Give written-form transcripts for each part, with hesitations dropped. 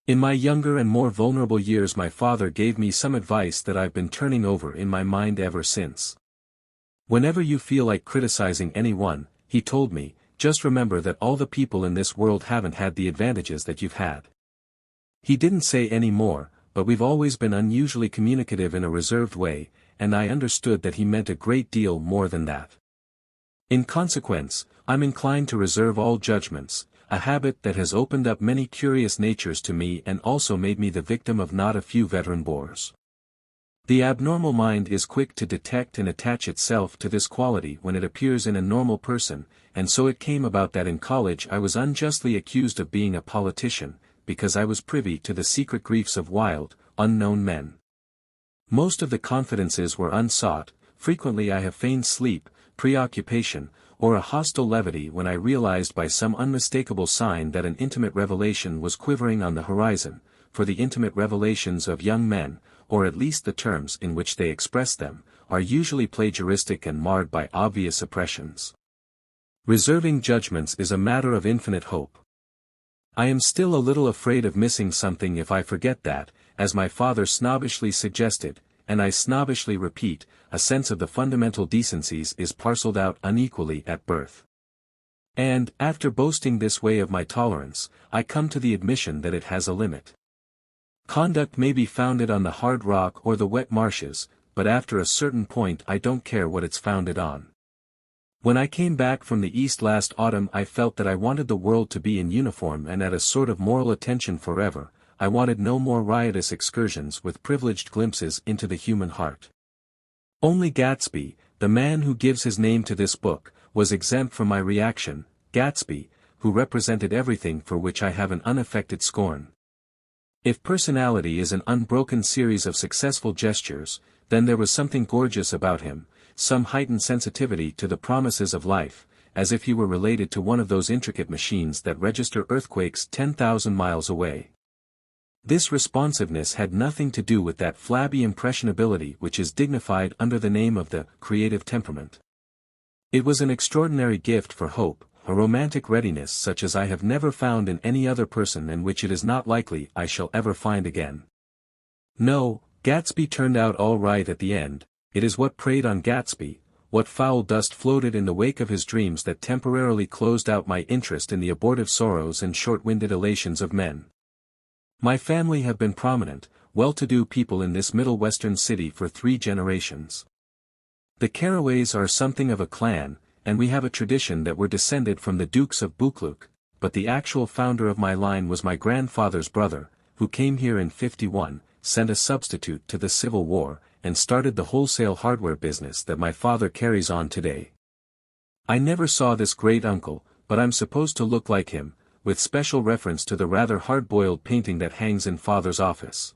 In my younger and more vulnerable years my father gave me some advice that I've been turning over in my mind ever since. Whenever you feel like criticizing anyone, he told me, just remember that all the people in this world haven't had the advantages that you've had. He didn't say any more, but we've always been unusually communicative in a reserved way, and I understood that he meant a great deal more than that. In consequence, I'm inclined to reserve all judgments, a habit that has opened up many curious natures to me and also made me the victim of not a few veteran bores. The abnormal mind is quick to detect and attach itself to this quality when it appears in a normal person, and so it came about that in college I was unjustly accused of being a politician, because I was privy to the secret griefs of wild, unknown men. Most of the confidences were unsought, frequently I have feigned sleep, preoccupation, or a hostile levity when I realized by some unmistakable sign that an intimate revelation was quivering on the horizon, for the intimate revelations of young men, or at least the terms in which they express them, are usually plagiaristic and marred by obvious oppressions. Reserving judgments is a matter of infinite hope. I am still a little afraid of missing something if I forget that, as my father snobbishly suggested, and I snobbishly repeat, a sense of the fundamental decencies is parceled out unequally at birth. And, after boasting this way of my tolerance, I come to the admission that it has a limit. Conduct may be founded on the hard rock or the wet marshes, but after a certain point I don't care what it's founded on. When I came back from the East last autumn I felt that I wanted the world to be in uniform and at a sort of moral attention forever. I wanted no more riotous excursions with privileged glimpses into the human heart. Only Gatsby, the man who gives his name to this book, was exempt from my reaction, Gatsby, who represented everything for which I have an unaffected scorn. If personality is an unbroken series of successful gestures, then there was something gorgeous about him, some heightened sensitivity to the promises of life, as if he were related to one of those intricate machines that register earthquakes 10,000 miles away. This responsiveness had nothing to do with that flabby impressionability which is dignified under the name of the creative temperament. It was an extraordinary gift for hope, a romantic readiness such as I have never found in any other person and which it is not likely I shall ever find again. No, Gatsby turned out all right at the end. It is what preyed on Gatsby, what foul dust floated in the wake of his dreams that temporarily closed out my interest in the abortive sorrows and short-winded elations of men. My family have been prominent, well-to-do people in this Middle Western city for 3 generations. The Carraways are something of a clan, and we have a tradition that we're descended from the Dukes of Buccleuch, but the actual founder of my line was my grandfather's brother, who came here in '51, sent a substitute to the Civil War, and started the wholesale hardware business that my father carries on today. I never saw this great uncle, but I'm supposed to look like him, with special reference to the rather hard-boiled painting that hangs in father's office.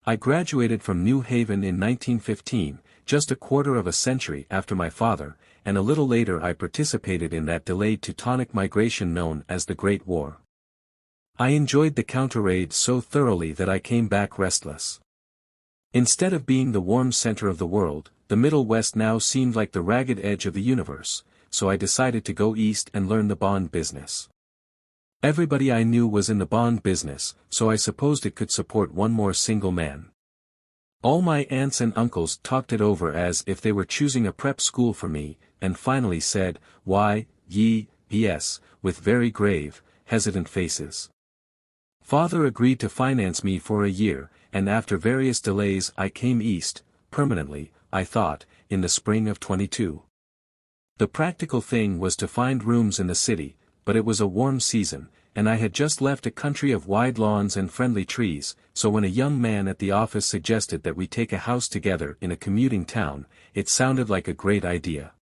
I graduated from New Haven in 1915, just a quarter of a century after my father, and a little later I participated in that delayed Teutonic migration known as the Great War. I enjoyed the counter-raid so thoroughly that I came back restless. Instead of being the warm center of the world, the Middle West now seemed like the ragged edge of the universe, so I decided to go east and learn the bond business. Everybody I knew was in the bond business, so I supposed it could support one more single man. All my aunts and uncles talked it over as if they were choosing a prep school for me, and finally said, "Why, yes," with very grave, hesitant faces. Father agreed to finance me for a year, and after various delays I came east, permanently, I thought, in the spring of '22. The practical thing was to find rooms in the city, but it was a warm season, and I had just left a country of wide lawns and friendly trees, so when a young man at the office suggested that we take a house together in a commuting town, it sounded like a great idea.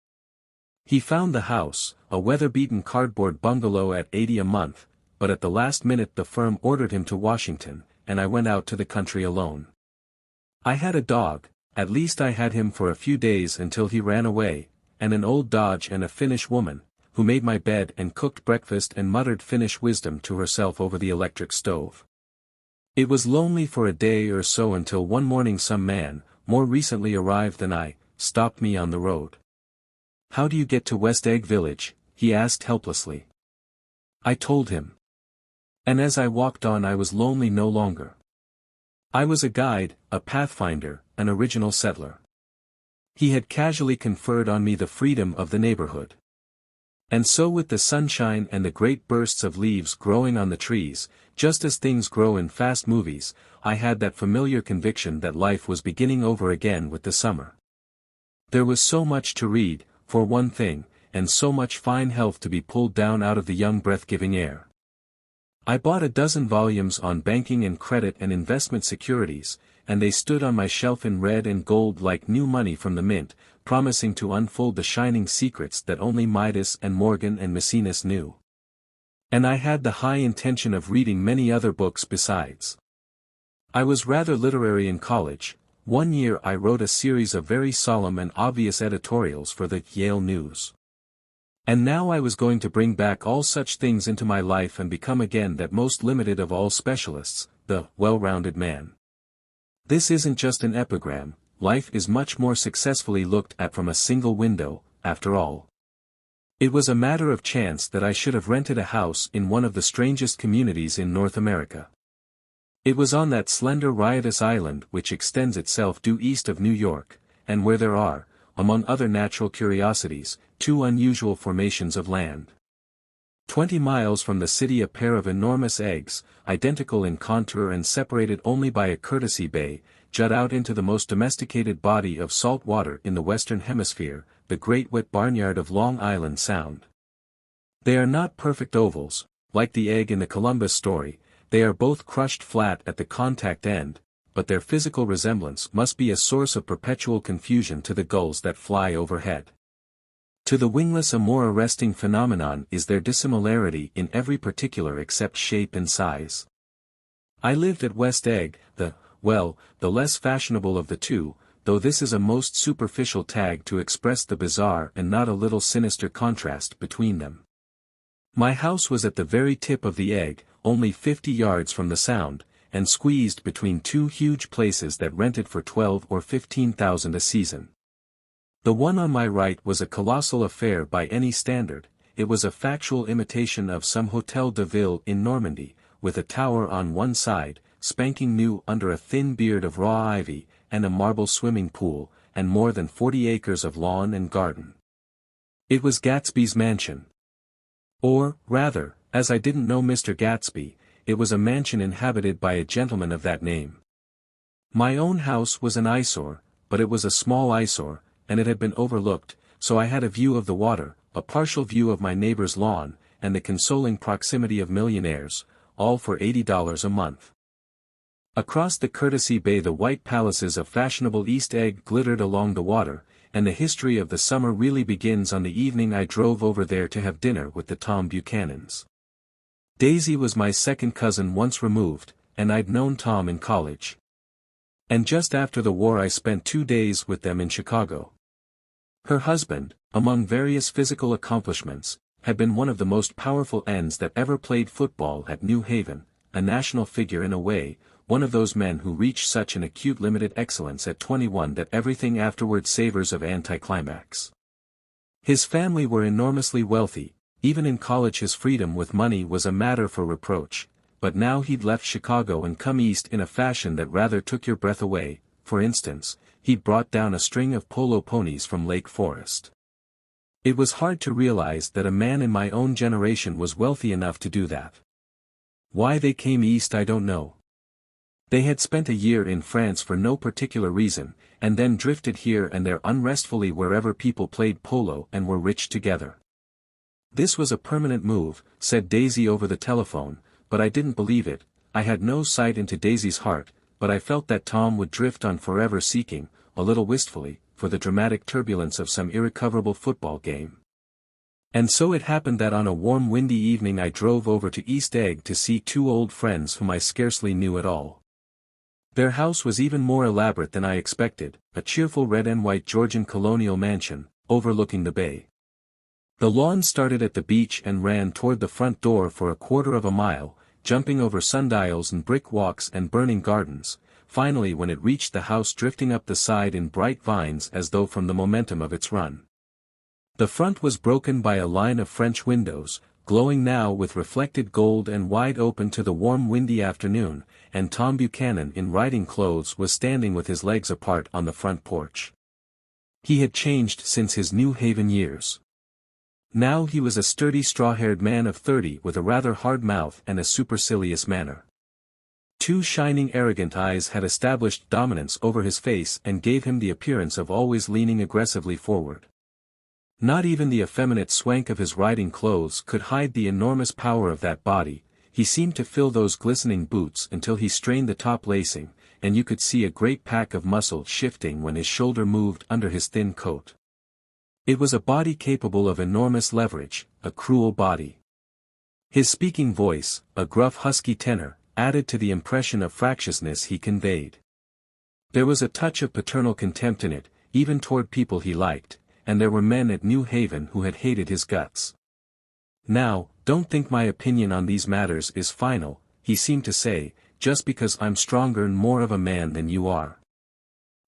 He found the house, a weather-beaten cardboard bungalow at $80 a month, but at the last minute the firm ordered him to Washington, and I went out to the country alone. I had a dog, at least I had him for a few days until he ran away, and an old Dodge and a Finnish woman, who made my bed and cooked breakfast and muttered Finnish wisdom to herself over the electric stove. It was lonely for a day or so until one morning some man, more recently arrived than I, stopped me on the road. "How do you get to West Egg Village?" he asked helplessly. I told him. And as I walked on I was lonely no longer. I was a guide, a pathfinder, an original settler. He had casually conferred on me the freedom of the neighborhood. And so with the sunshine and the great bursts of leaves growing on the trees, just as things grow in fast movies, I had that familiar conviction that life was beginning over again with the summer. There was so much to read, for one thing, and so much fine health to be pulled down out of the young breath-giving air. I bought a dozen volumes on banking and credit and investment securities, and they stood on my shelf in red and gold like new money from the mint, promising to unfold the shining secrets that only Midas and Morgan and Maecenas knew. And I had the high intention of reading many other books besides. I was rather literary in college. One year I wrote a series of very solemn and obvious editorials for the Yale News. And now I was going to bring back all such things into my life and become again that most limited of all specialists, the well-rounded man. This isn't just an epigram, life is much more successfully looked at from a single window, after all. It was a matter of chance that I should have rented a house in one of the strangest communities in North America. It was on that slender riotous island which extends itself due east of New York, and where there are, among other natural curiosities, two unusual formations of land. 20 miles from the city a pair of enormous eggs, identical in contour and separated only by a courtesy bay, jut out into the most domesticated body of salt water in the Western Hemisphere, the great wet barnyard of Long Island Sound. They are not perfect ovals, like the egg in the Columbus story, they are both crushed flat at the contact end, but their physical resemblance must be a source of perpetual confusion to the gulls that fly overhead. To the wingless a more arresting phenomenon is their dissimilarity in every particular except shape and size. I lived at West Egg, the less fashionable of the two, though this is a most superficial tag to express the bizarre and not a little sinister contrast between them. My house was at the very tip of the egg, only 50 yards from the Sound, and squeezed between two huge places that rented for $12,000 or $15,000 a season. The one on my right was a colossal affair by any standard, it was a factual imitation of some Hôtel de Ville in Normandy, with a tower on one side, spanking new under a thin beard of raw ivy, and a marble swimming pool, and more than 40 acres of lawn and garden. It was Gatsby's mansion. Or, rather, as I didn't know Mr. Gatsby, it was a mansion inhabited by a gentleman of that name. My own house was an eyesore, but it was a small eyesore, and it had been overlooked, so I had a view of the water, a partial view of my neighbor's lawn, and the consoling proximity of millionaires, all for $80 a month. Across the courtesy bay the white palaces of fashionable East Egg glittered along the water, and the history of the summer really begins on the evening I drove over there to have dinner with the Tom Buchanans. Daisy was my second cousin once removed, and I'd known Tom in college. And just after the war I spent 2 days with them in Chicago. Her husband, among various physical accomplishments, had been one of the most powerful ends that ever played football at New Haven, a national figure in a way, one of those men who reach such an acute limited excellence at 21 that everything afterward savors of anticlimax. His family were enormously wealthy, even in college his freedom with money was a matter for reproach, but now he'd left Chicago and come east in a fashion that rather took your breath away. For instance, he'd brought down a string of polo ponies from Lake Forest. It was hard to realize that a man in my own generation was wealthy enough to do that. Why they came east I don't know. They had spent a year in France for no particular reason, and then drifted here and there unrestfully wherever people played polo and were rich together. This was a permanent move, said Daisy over the telephone, but I didn't believe it. I had no sight into Daisy's heart, but I felt that Tom would drift on forever seeking, a little wistfully, for the dramatic turbulence of some irrecoverable football game. And so it happened that on a warm windy evening I drove over to East Egg to see two old friends whom I scarcely knew at all. Their house was even more elaborate than I expected, a cheerful red and white Georgian colonial mansion, overlooking the bay. The lawn started at the beach and ran toward the front door for a quarter of a mile, jumping over sundials and brick walks and burning gardens, finally when it reached the house drifting up the side in bright vines as though from the momentum of its run. The front was broken by a line of French windows, glowing now with reflected gold and wide open to the warm windy afternoon, and Tom Buchanan in riding clothes was standing with his legs apart on the front porch. He had changed since his New Haven years. Now he was a sturdy straw-haired man of 30 with a rather hard mouth and a supercilious manner. Two shining arrogant eyes had established dominance over his face and gave him the appearance of always leaning aggressively forward. Not even the effeminate swank of his riding clothes could hide the enormous power of that body. He seemed to fill those glistening boots until he strained the top lacing, and you could see a great pack of muscle shifting when his shoulder moved under his thin coat. It was a body capable of enormous leverage, a cruel body. His speaking voice, a gruff husky tenor, added to the impression of fractiousness he conveyed. There was a touch of paternal contempt in it, even toward people he liked, and there were men at New Haven who had hated his guts. "Now, don't think my opinion on these matters is final," he seemed to say, "just because I'm stronger and more of a man than you are."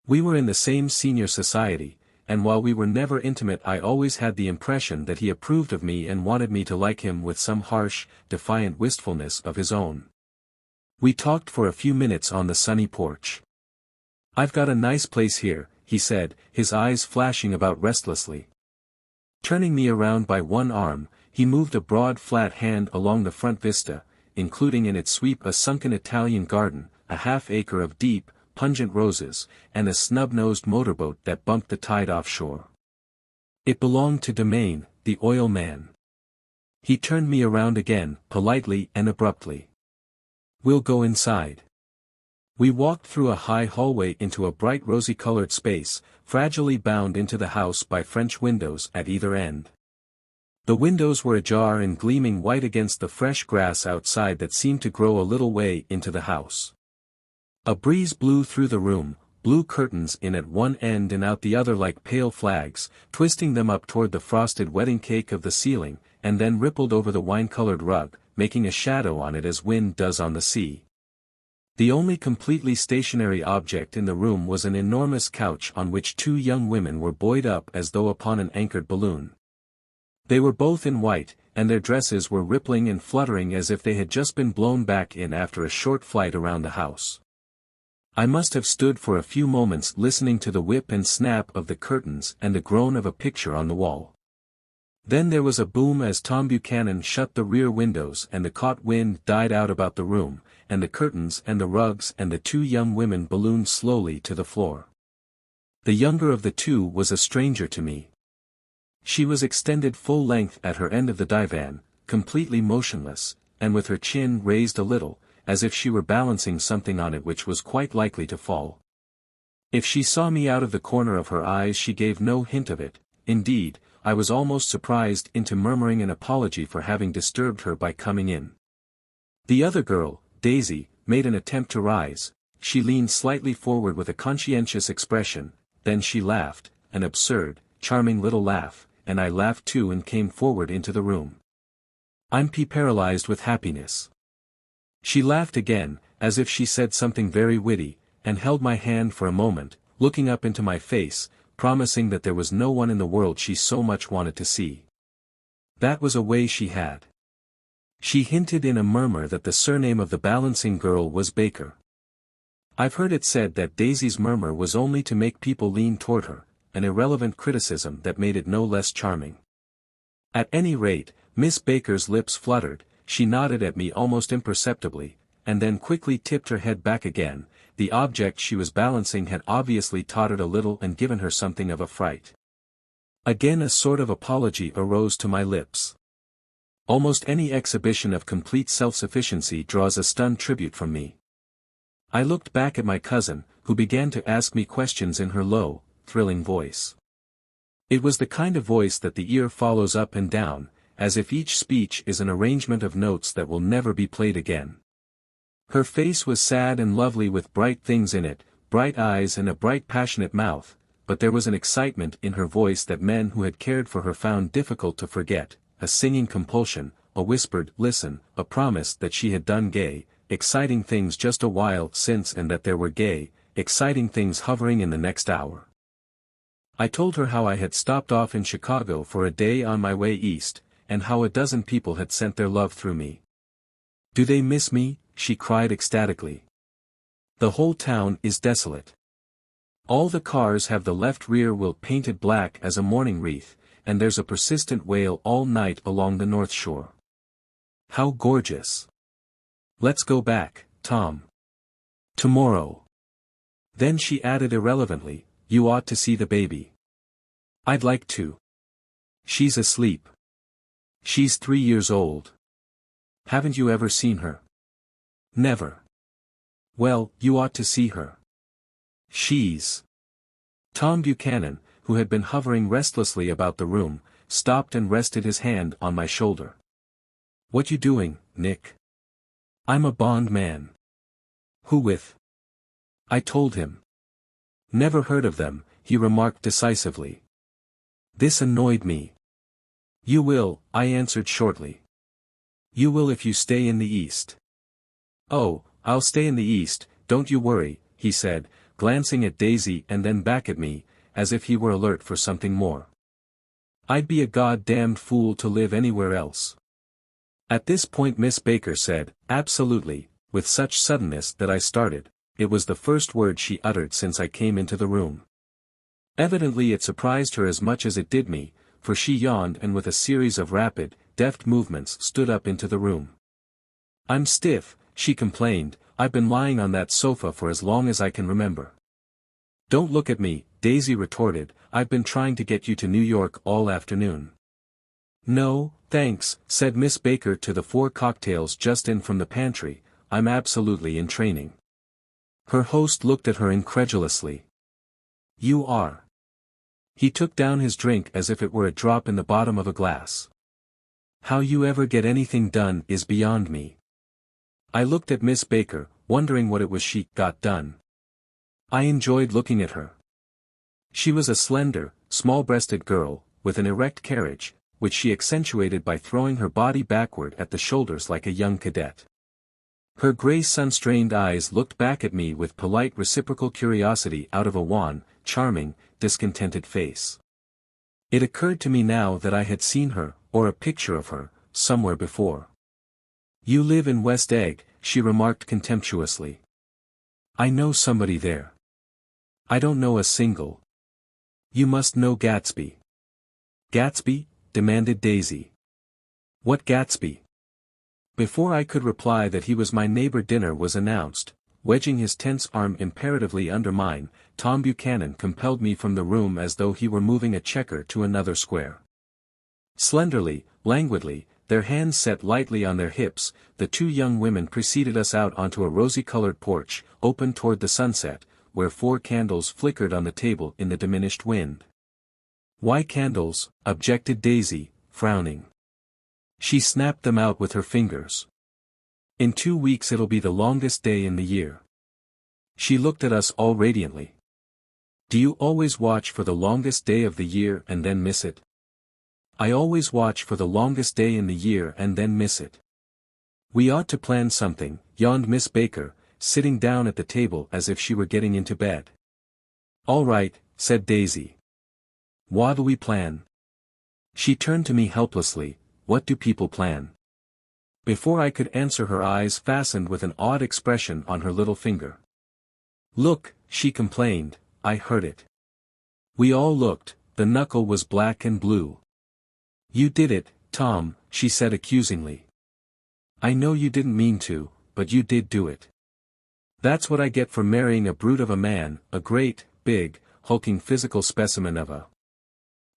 We were in the same senior society, and while we were never intimate I always had the impression that he approved of me and wanted me to like him with some harsh, defiant wistfulness of his own. We talked for a few minutes on the sunny porch. "I've got a nice place here," he said, his eyes flashing about restlessly. Turning me around by one arm, he moved a broad flat hand along the front vista, including in its sweep a sunken Italian garden, a half-acre of deep, pungent roses, and a snub-nosed motorboat that bumped the tide offshore. It belonged to Domain, the oil man. He turned me around again, politely and abruptly. "We'll go inside." We walked through a high hallway into a bright rosy-colored space, fragilely bound into the house by French windows at either end. The windows were ajar and gleaming white against the fresh grass outside that seemed to grow a little way into the house. A breeze blew through the room, blew curtains in at one end and out the other like pale flags, twisting them up toward the frosted wedding cake of the ceiling, and then rippled over the wine-colored rug, making a shadow on it as wind does on the sea. The only completely stationary object in the room was an enormous couch on which two young women were buoyed up as though upon an anchored balloon. They were both in white, and their dresses were rippling and fluttering as if they had just been blown back in after a short flight around the house. I must have stood for a few moments listening to the whip and snap of the curtains and the groan of a picture on the wall. Then there was a boom as Tom Buchanan shut the rear windows and the caught wind died out about the room, and the curtains and the rugs and the two young women ballooned slowly to the floor. The younger of the two was a stranger to me. She was extended full length at her end of the divan, completely motionless, and with her chin raised a little, as if she were balancing something on it which was quite likely to fall. If she saw me out of the corner of her eyes she gave no hint of it. Indeed, I was almost surprised into murmuring an apology for having disturbed her by coming in. The other girl, Daisy, made an attempt to rise. She leaned slightly forward with a conscientious expression, then she laughed, an absurd, charming little laugh, and I laughed too and came forward into the room. "I'm paralyzed with happiness." She laughed again, as if she said something very witty, and held my hand for a moment, looking up into my face, promising that there was no one in the world she so much wanted to see. That was a way she had. She hinted in a murmur that the surname of the balancing girl was Baker. I've heard it said that Daisy's murmur was only to make people lean toward her, an irrelevant criticism that made it no less charming. At any rate, Miss Baker's lips fluttered, she nodded at me almost imperceptibly, and then quickly tipped her head back again. The object she was balancing had obviously tottered a little and given her something of a fright. Again a sort of apology arose to my lips. Almost any exhibition of complete self-sufficiency draws a stunned tribute from me. I looked back at my cousin, who began to ask me questions in her low, thrilling voice. It was the kind of voice that the ear follows up and down, as if each speech is an arrangement of notes that will never be played again. Her face was sad and lovely with bright things in it, bright eyes and a bright passionate mouth, but there was an excitement in her voice that men who had cared for her found difficult to forget, a singing compulsion, a whispered listen, a promise that she had done gay, exciting things just a while since and that there were gay, exciting things hovering in the next hour. I told her how I had stopped off in Chicago for a day on my way east, and how a dozen people had sent their love through me. "Do they miss me?" she cried ecstatically. "The whole town is desolate. All the cars have the left rear wheel painted black as a mourning wreath, and there's a persistent wail all night along the North Shore. How gorgeous! Let's go back, Tom. Tomorrow." Then she added irrelevantly, "You ought to see the baby." "I'd like to. She's asleep. She's 3 years old. Haven't you ever seen her?" "Never." "Well, you ought to see her. She's—" Tom Buchanan, who had been hovering restlessly about the room, stopped and rested his hand on my shoulder. "What you doing, Nick?" "I'm a bond man." "Who with?" I told him. "Never heard of them," he remarked decisively. This annoyed me. "You will," I answered shortly. "You will if you stay in the East." "Oh, I'll stay in the East, don't you worry," he said, glancing at Daisy and then back at me, as if he were alert for something more. "I'd be a goddamned fool to live anywhere else." At this point Miss Baker said, "Absolutely," with such suddenness that I started. It was the first word she uttered since I came into the room. Evidently it surprised her as much as it did me, for she yawned and with a series of rapid, deft movements stood up into the room. "I'm stiff," she complained, "I've been lying on that sofa for as long as I can remember." "Don't look at me," Daisy retorted, "I've been trying to get you to New York all afternoon." "No, thanks," said Miss Baker to the 4 cocktails just in from the pantry, "I'm absolutely in training." Her host looked at her incredulously. "You are?" He took down his drink as if it were a drop in the bottom of a glass. "How you ever get anything done is beyond me." I looked at Miss Baker, wondering what it was she got done. I enjoyed looking at her. She was a slender, small-breasted girl, with an erect carriage, which she accentuated by throwing her body backward at the shoulders like a young cadet. Her gray sun-strained eyes looked back at me with polite reciprocal curiosity out of a wan, charming, discontented face. It occurred to me now that I had seen her, or a picture of her, somewhere before. "You live in West Egg," she remarked contemptuously. "I know somebody there." "I don't know a single." "You must know Gatsby." "Gatsby?" demanded Daisy. "What Gatsby?" Before I could reply that he was my neighbor, dinner was announced. Wedging his tense arm imperatively under mine, Tom Buchanan compelled me from the room as though he were moving a checker to another square. Slenderly, languidly, their hands set lightly on their hips, the 2 young women preceded us out onto a rosy-colored porch, open toward the sunset, where 4 candles flickered on the table in the diminished wind. "Why candles?" objected Daisy, frowning. She snapped them out with her fingers. "In 2 weeks it'll be the longest day in the year." She looked at us all radiantly. "Do you always watch for the longest day of the year and then miss it?" "I always watch for the longest day in the year and then miss it." "We ought to plan something," yawned Miss Baker, sitting down at the table as if she were getting into bed. "All right," said Daisy. "What'll we plan?" She turned to me helplessly. "What do people plan?" Before I could answer her eyes fastened with an odd expression on her little finger. "Look," she complained, I heard it. We all looked, the knuckle was black and blue. "You did it, Tom," she said accusingly. "I know you didn't mean to, but you did do it. That's what I get for marrying a brute of a man, a great, big, hulking physical specimen of a—"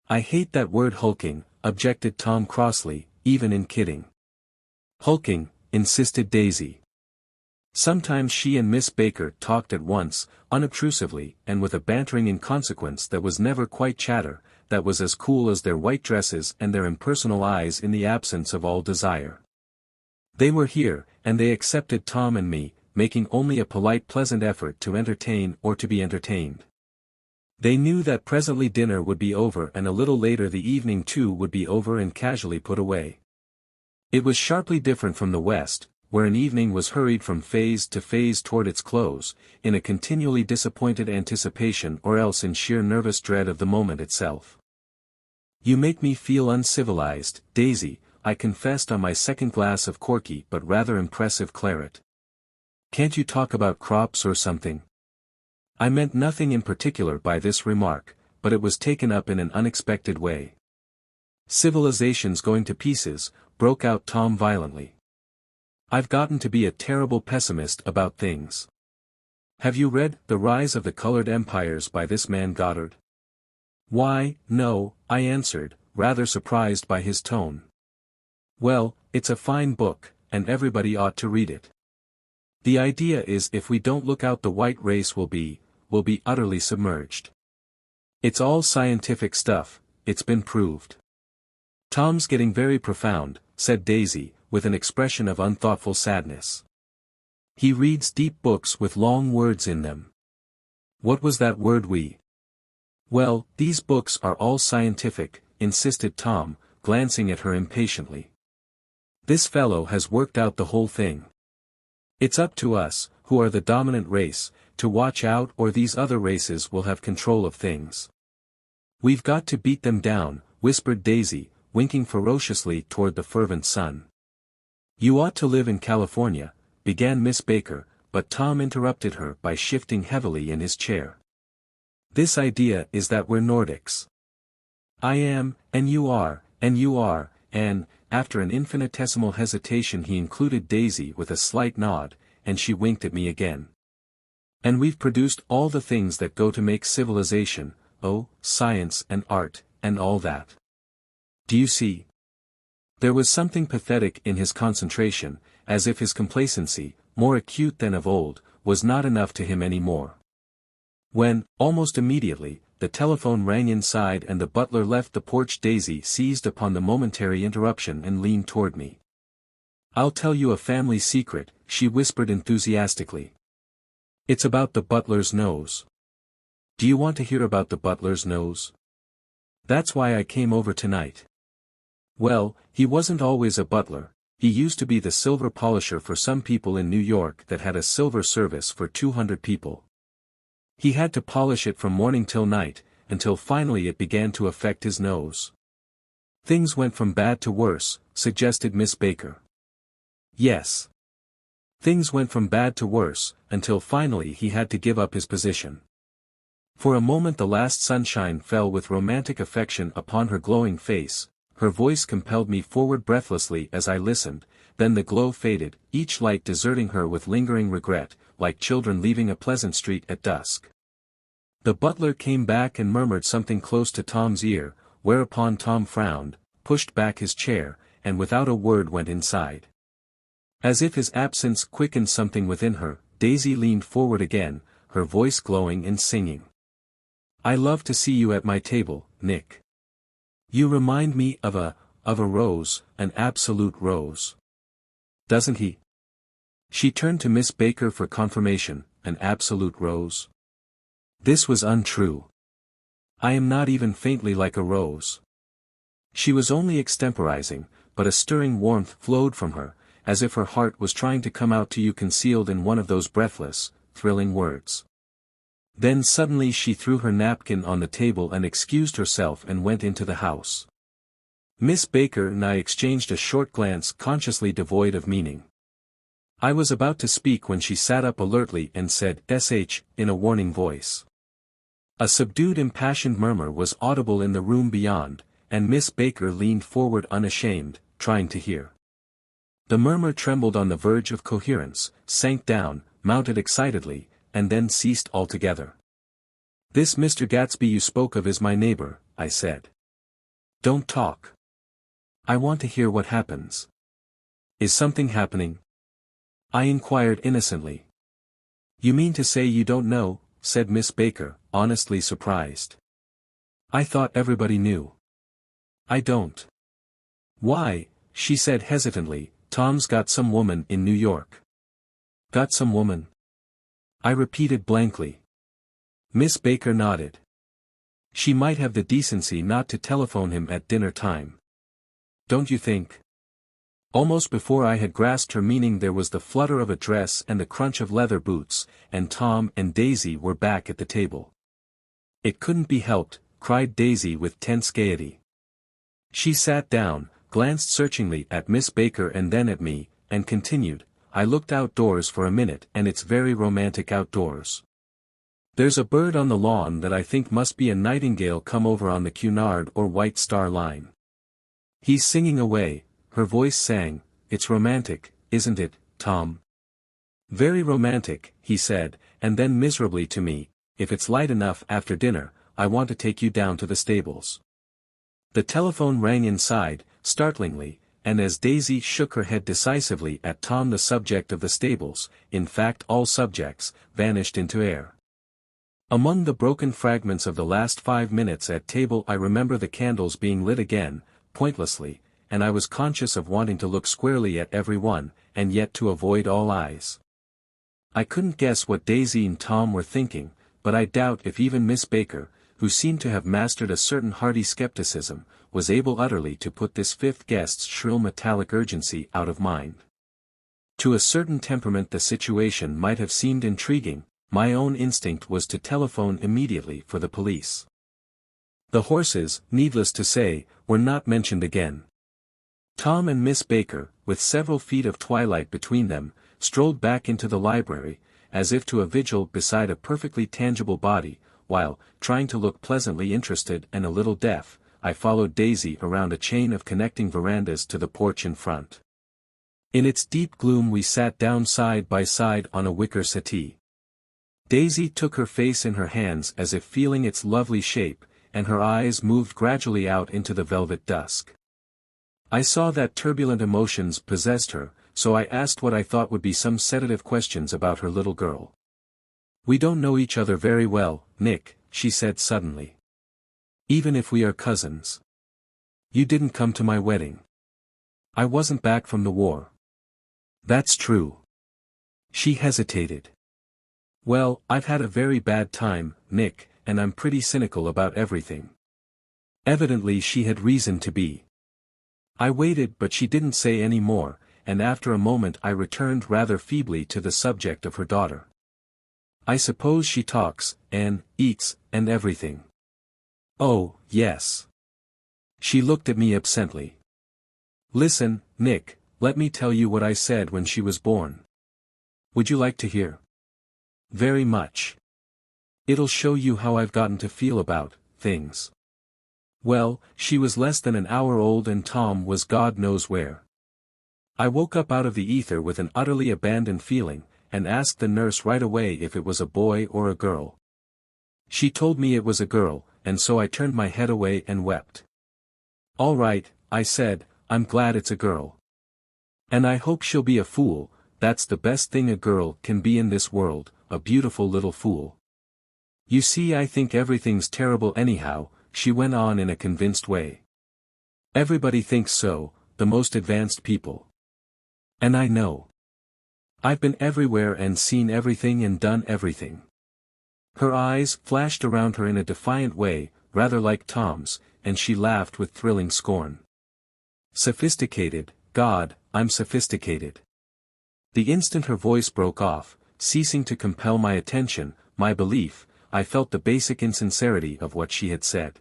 "I hate that word hulking," objected Tom crossly, "even in kidding." "Hulking," insisted Daisy. Sometimes she and Miss Baker talked at once, unobtrusively and with a bantering inconsequence that was never quite chatter, that was as cool as their white dresses and their impersonal eyes in the absence of all desire. They were here, and they accepted Tom and me, making only a polite pleasant effort to entertain or to be entertained. They knew that presently dinner would be over and a little later the evening too would be over and casually put away. It was sharply different from the West, where an evening was hurried from phase to phase toward its close, in a continually disappointed anticipation or else in sheer nervous dread of the moment itself. You make me feel uncivilized, Daisy, I confessed on my second glass of corky but rather impressive claret. Can't you talk about crops or something? I meant nothing in particular by this remark, but it was taken up in an unexpected way. Civilization's going to pieces, broke out Tom violently. I've gotten to be a terrible pessimist about things. Have you read The Rise of the Colored Empires by this man Goddard? Why, no, I answered, rather surprised by his tone. Well, it's a fine book, and everybody ought to read it. The idea is if we don't look out the white race will be utterly submerged. It's all scientific stuff, it's been proved. Tom's getting very profound, said Daisy, with an expression of unthoughtful sadness. He reads deep books with long words in them. What was that word we? Well, these books are all scientific, insisted Tom, glancing at her impatiently. This fellow has worked out the whole thing. It's up to us, who are the dominant race, to watch out or these other races will have control of things. We've got to beat them down, whispered Daisy, winking ferociously toward the fervent sun. You ought to live in California, began Miss Baker, but Tom interrupted her by shifting heavily in his chair. This idea is that we're Nordics. I am, and you are, and, after an infinitesimal hesitation he included Daisy with a slight nod, and she winked at me again. And we've produced all the things that go to make civilization, science and art, and all that. Do you see? There was something pathetic in his concentration, as if his complacency, more acute than of old, was not enough to him any more. When, almost immediately, the telephone rang inside and the butler left the porch, Daisy seized upon the momentary interruption and leaned toward me. I'll tell you a family secret, she whispered enthusiastically. It's about the butler's nose. Do you want to hear about the butler's nose? That's why I came over tonight. Well, he wasn't always a butler, he used to be the silver polisher for some people in New York that had a silver service for 200 people. He had to polish it from morning till night, until finally it began to affect his nose. Things went from bad to worse, suggested Miss Baker. Yes. Things went from bad to worse, until finally he had to give up his position. For a moment the last sunshine fell with romantic affection upon her glowing face, her voice compelled me forward breathlessly as I listened, then the glow faded, each light deserting her with lingering regret, like children leaving a pleasant street at dusk. The butler came back and murmured something close to Tom's ear, whereupon Tom frowned, pushed back his chair, and without a word went inside. As if his absence quickened something within her, Daisy leaned forward again, her voice glowing and singing. I love to see you at my table, Nick. You remind me of a rose, an absolute rose. Doesn't he? She turned to Miss Baker for confirmation, an absolute rose. This was untrue. I am not even faintly like a rose. She was only extemporizing, but a stirring warmth flowed from her, as if her heart was trying to come out to you concealed in one of those breathless, thrilling words. Then suddenly she threw her napkin on the table and excused herself and went into the house. Miss Baker and I exchanged a short glance consciously devoid of meaning. I was about to speak when she sat up alertly and said "sh" in a warning voice. A subdued impassioned murmur was audible in the room beyond, and Miss Baker leaned forward unashamed, trying to hear. The murmur trembled on the verge of coherence, sank down, mounted excitedly, and then ceased altogether. This Mr. Gatsby you spoke of is my neighbor, I said. Don't talk. I want to hear what happens. Is something happening? I inquired innocently. You mean to say you don't know, said Miss Baker, honestly surprised. I thought everybody knew. I don't. Why, she said hesitantly, Tom's got some woman in New York. Got some woman? I repeated blankly. Miss Baker nodded. She might have the decency not to telephone him at dinner time. Don't you think? Almost before I had grasped her meaning there was the flutter of a dress and the crunch of leather boots, and Tom and Daisy were back at the table. It couldn't be helped, cried Daisy with tense gaiety. She sat down, glanced searchingly at Miss Baker and then at me, and continued, I looked outdoors for a minute and it's very romantic outdoors. There's a bird on the lawn that I think must be a nightingale come over on the Cunard or White Star Line. He's singing away, her voice sang, it's romantic, isn't it, Tom? Very romantic, he said, and then miserably to me, if it's light enough after dinner, I want to take you down to the stables. The telephone rang inside, startlingly, and as Daisy shook her head decisively at Tom, the subject of the stables, in fact all subjects, vanished into air. Among the broken fragments of the last 5 minutes at table I remember the candles being lit again, pointlessly, and I was conscious of wanting to look squarely at every one, and yet to avoid all eyes. I couldn't guess what Daisy and Tom were thinking, but I doubt if even Miss Baker, who seemed to have mastered a certain hearty skepticism, was able utterly to put this fifth guest's shrill metallic urgency out of mind. To a certain temperament the situation might have seemed intriguing. My own instinct was to telephone immediately for the police. The horses, needless to say, were not mentioned again. Tom and Miss Baker, with several feet of twilight between them, strolled back into the library, as if to a vigil beside a perfectly tangible body, while, trying to look pleasantly interested and a little deaf, I followed Daisy around a chain of connecting verandas to the porch in front. In its deep gloom we sat down side by side on a wicker settee. Daisy took her face in her hands as if feeling its lovely shape, and her eyes moved gradually out into the velvet dusk. I saw that turbulent emotions possessed her, so I asked what I thought would be some sedative questions about her little girl. We don't know each other very well, Nick, she said suddenly. Even if we are cousins. You didn't come to my wedding. I wasn't back from the war. That's true. She hesitated. Well, I've had a very bad time, Nick, and I'm pretty cynical about everything. Evidently she had reason to be. I waited but she didn't say any more, and after a moment I returned rather feebly to the subject of her daughter. I suppose she talks, and eats, and everything. Oh, yes. She looked at me absently. Listen, Nick, let me tell you what I said when she was born. Would you like to hear? Very much. It'll show you how I've gotten to feel about things. Well, she was less than an hour old and Tom was God knows where. I woke up out of the ether with an utterly abandoned feeling, and asked the nurse right away if it was a boy or a girl. She told me it was a girl, and so I turned my head away and wept. All right, I said, I'm glad it's a girl. And I hope she'll be a fool, that's the best thing a girl can be in this world, a beautiful little fool. You see, I think everything's terrible anyhow, she went on in a convinced way. Everybody thinks so, the most advanced people. And I know. I've been everywhere and seen everything and done everything. Her eyes flashed around her in a defiant way, rather like Tom's, and she laughed with thrilling scorn. Sophisticated, God, I'm sophisticated. The instant her voice broke off, ceasing to compel my attention, my belief, I felt the basic insincerity of what she had said.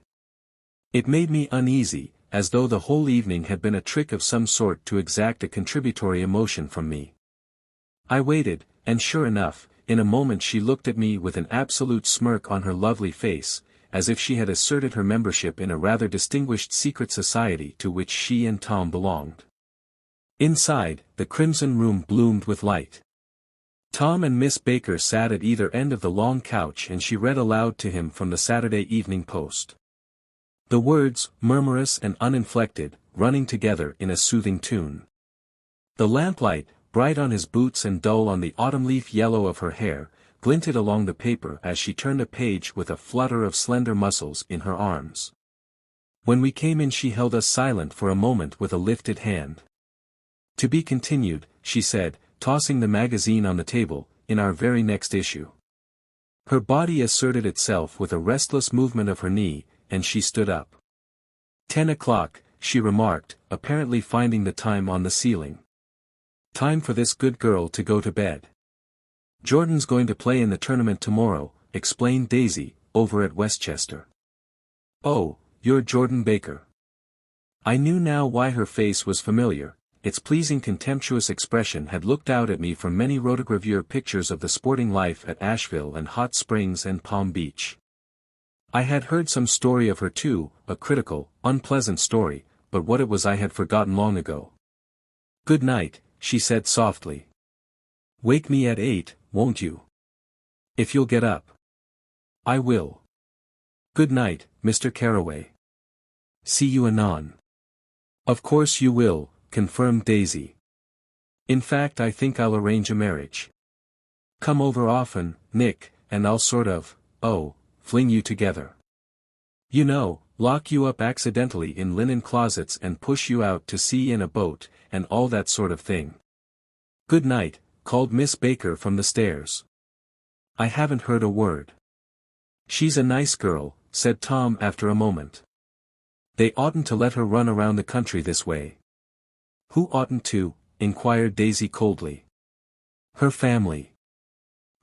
It made me uneasy, as though the whole evening had been a trick of some sort to exact a contributory emotion from me. I waited, and sure enough, in a moment she looked at me with an absolute smirk on her lovely face, as if she had asserted her membership in a rather distinguished secret society to which she and Tom belonged. Inside, the crimson room bloomed with light. Tom and Miss Baker sat at either end of the long couch and she read aloud to him from the Saturday Evening Post. The words, murmurous and uninflected, running together in a soothing tune. The lamplight, bright on his boots and dull on the autumn leaf yellow of her hair, glinted along the paper as she turned a page with a flutter of slender muscles in her arms. When we came in she held us silent for a moment with a lifted hand. To be continued, she said, tossing the magazine on the table, in our very next issue. Her body asserted itself with a restless movement of her knee, and she stood up. 10 o'clock, she remarked, apparently finding the time on the ceiling. Time for this good girl to go to bed. Jordan's going to play in the tournament tomorrow, explained Daisy, over at Westchester. Oh, you're Jordan Baker. I knew now why her face was familiar. Its pleasing contemptuous expression had looked out at me from many rotogravure pictures of the sporting life at Asheville and Hot Springs and Palm Beach. I had heard some story of her too, a critical, unpleasant story, but what it was I had forgotten long ago. "Good night," she said softly. "Wake me at 8, won't you? If you'll get up." "I will." "Good night, Mr. Carroway. See you anon." "Of course you will," confirmed Daisy. "In fact, I think I'll arrange a marriage. Come over often, Nick, and I'll sort of, fling you together. You know, lock you up accidentally in linen closets and push you out to sea in a boat, and all that sort of thing." "Good night," called Miss Baker from the stairs. "I haven't heard a word." "She's a nice girl," said Tom after a moment. "They oughtn't to let her run around the country this way." "Who oughtn't to?" inquired Daisy coldly. "Her family.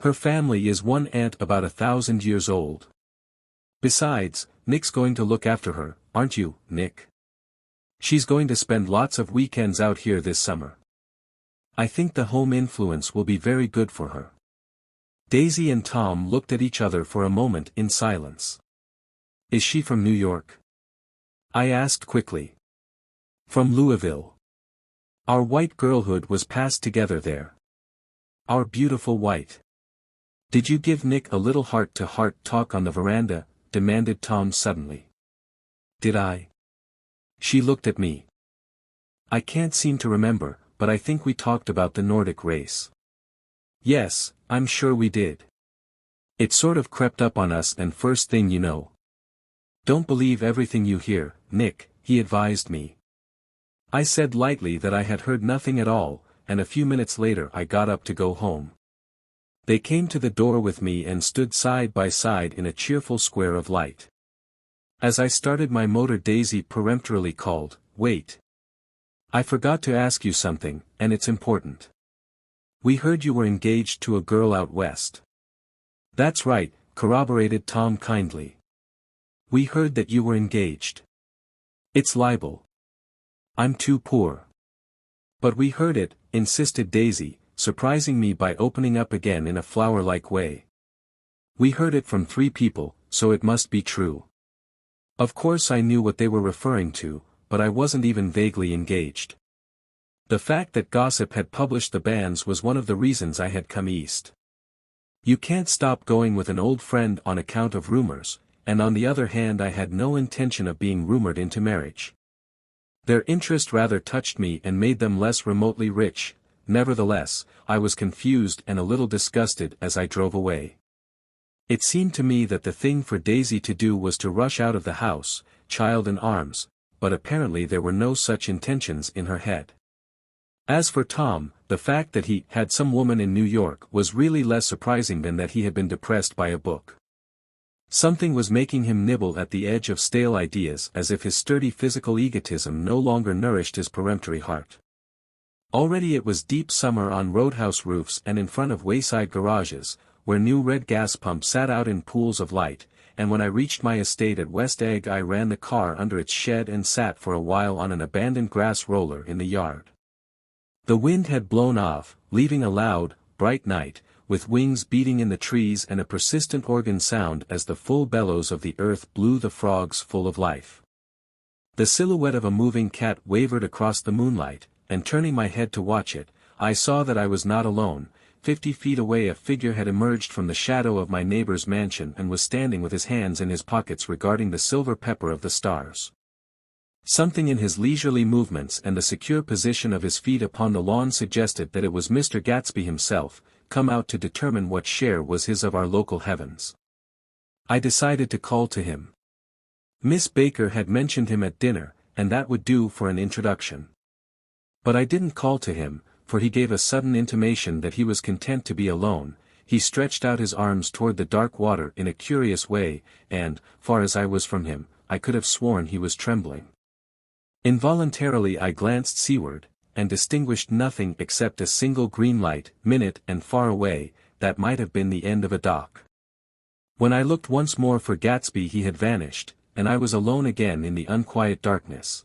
Her family is one aunt about 1,000 years old. Besides, Nick's going to look after her, aren't you, Nick? She's going to spend lots of weekends out here this summer. I think the home influence will be very good for her." Daisy and Tom looked at each other for a moment in silence. "Is she from New York?" I asked quickly. "From Louisville. Our white girlhood was passed together there. Our beautiful white." "Did you give Nick a little heart-to-heart talk on the veranda?" demanded Tom suddenly. "Did I?" She looked at me. "I can't seem to remember, but I think we talked about the Nordic race." "Yes, I'm sure we did. It sort of crept up on us, and first thing you know." "Don't believe everything you hear, Nick," he advised me. I said lightly that I had heard nothing at all, and a few minutes later I got up to go home. They came to the door with me and stood side by side in a cheerful square of light. As I started my motor, Daisy peremptorily called, "Wait. I forgot to ask you something, and it's important. We heard you were engaged to a girl out west." "That's right," corroborated Tom kindly. "We heard that you were engaged. It's libel. I'm too poor." "But we heard it," insisted Daisy, surprising me by opening up again in a flower-like way. "We heard it from 3 people, so it must be true." Of course I knew what they were referring to, but I wasn't even vaguely engaged. The fact that gossip had published the banns was one of the reasons I had come east. You can't stop going with an old friend on account of rumors, and on the other hand I had no intention of being rumored into marriage. Their interest rather touched me and made them less remotely rich. Nevertheless, I was confused and a little disgusted as I drove away. It seemed to me that the thing for Daisy to do was to rush out of the house, child in arms, but apparently there were no such intentions in her head. As for Tom, the fact that he had some woman in New York was really less surprising than that he had been depressed by a book. Something was making him nibble at the edge of stale ideas, as if his sturdy physical egotism no longer nourished his peremptory heart. Already it was deep summer on roadhouse roofs and in front of wayside garages, where new red gas pumps sat out in pools of light, and when I reached my estate at West Egg I ran the car under its shed and sat for a while on an abandoned grass roller in the yard. The wind had blown off, leaving a loud, bright night, with wings beating in the trees and a persistent organ sound as the full bellows of the earth blew the frogs full of life. The silhouette of a moving cat wavered across the moonlight, and turning my head to watch it, I saw that I was not alone. 50 feet away a figure had emerged from the shadow of my neighbor's mansion and was standing with his hands in his pockets regarding the silver pepper of the stars. Something in his leisurely movements and the secure position of his feet upon the lawn suggested that it was Mr. Gatsby himself, come out to determine what share was his of our local heavens. I decided to call to him. Miss Baker had mentioned him at dinner, and that would do for an introduction. But I didn't call to him, for he gave a sudden intimation that he was content to be alone. He stretched out his arms toward the dark water in a curious way, and, far as I was from him, I could have sworn he was trembling. Involuntarily I glanced seaward, and distinguished nothing except a single green light, minute and far away, that might have been the end of a dock. When I looked once more for Gatsby he had vanished, and I was alone again in the unquiet darkness.